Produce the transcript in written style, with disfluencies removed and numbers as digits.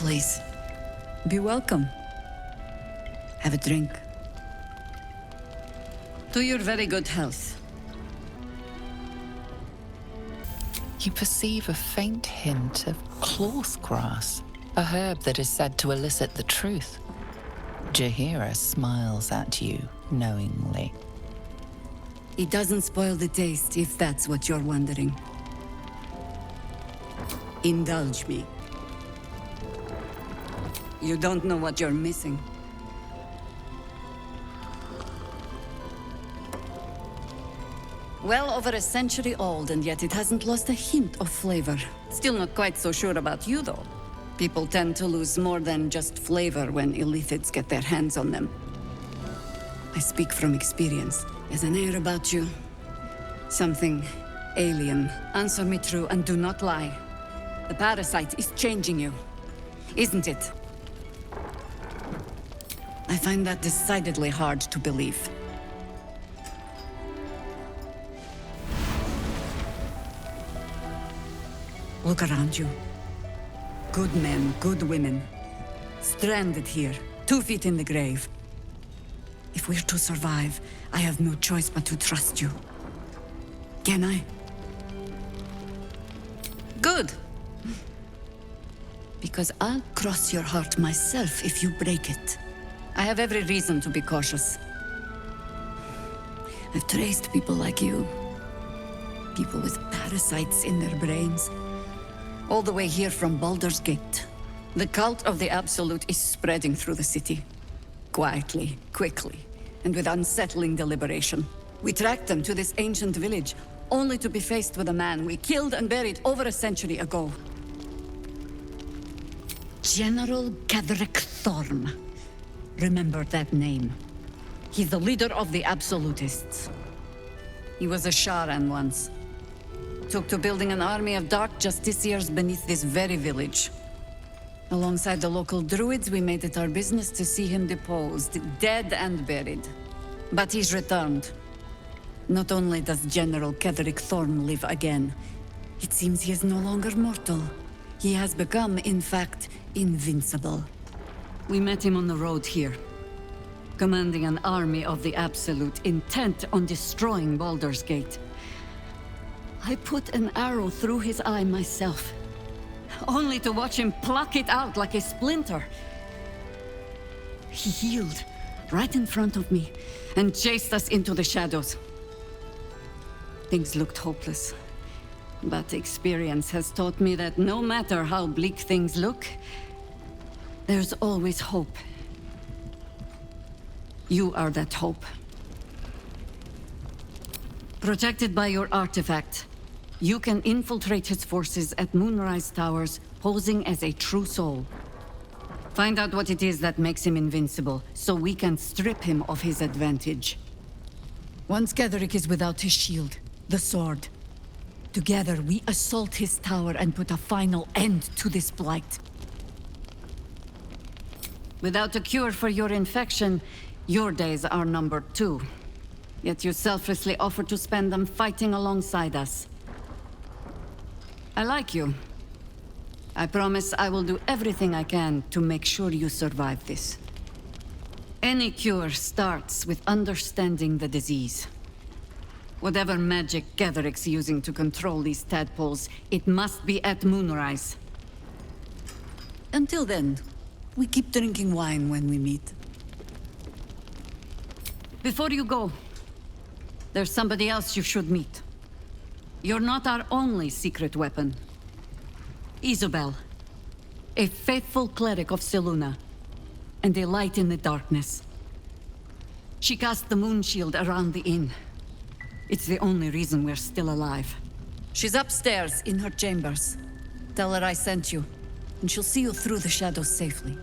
Please, be welcome. Have a drink. To your very good health. You perceive a faint hint of cloth grass, a herb that is said to elicit the truth. Jaheira smiles at you knowingly. It doesn't spoil the taste, if that's what you're wondering. Indulge me. You don't know what you're missing. Well over a century old, and yet it hasn't lost a hint of flavor. Still not quite so sure about you, though. People tend to lose more than just flavor when illithids get their hands on them. I speak from experience. There's an air about you. Something alien. Answer me true and do not lie. The parasite is changing you, isn't it? I find that decidedly hard to believe. Look around you. Good men, good women. Stranded here, 2 feet in the grave. If we're to survive, I have no choice but to trust you. Can I? Good. Because I'll cross your heart myself if you break it. I have every reason to be cautious. I've traced people like you. People with parasites in their brains. All the way here from Baldur's Gate. The cult of the Absolute is spreading through the city. Quietly, quickly, and with unsettling deliberation. We tracked them to this ancient village, only to be faced with a man we killed and buried over a century ago. General Ketheric Thorm. Remember that name. He's the leader of the Absolutists. He was a Sharan once. Took to building an army of dark justiciars beneath this very village. Alongside the local druids, we made it our business to see him deposed, dead and buried. But he's returned. Not only does General Ketheric Thorm live again, it seems he is no longer mortal. He has become, in fact, invincible. We met him on the road here, commanding an army of the Absolute, intent on destroying Baldur's Gate. I put an arrow through his eye myself, only to watch him pluck it out like a splinter. He healed right in front of me and chased us into the shadows. Things looked hopeless, but experience has taught me that no matter how bleak things look, there's always hope. You are that hope. Protected by your artifact, you can infiltrate his forces at Moonrise Towers, posing as a true soul. Find out what it is that makes him invincible, so we can strip him of his advantage. Once Ketheric is without his shield, the sword, together we assault his tower and put a final end to this blight. Without a cure for your infection, your days are numbered too. Yet you selflessly offer to spend them fighting alongside us. I like you. I promise I will do everything I can to make sure you survive this. Any cure starts with understanding the disease. Whatever magic Ketheric's using to control these tadpoles, it must be at Moonrise. Until then, we keep drinking wine when we meet. Before you go, there's somebody else you should meet. You're not our only secret weapon. Isobel, a faithful cleric of Selûne, and a light in the darkness. She cast the moon shield around the inn. It's the only reason we're still alive. She's upstairs in her chambers. Tell her I sent you, and she'll see you through the shadows safely.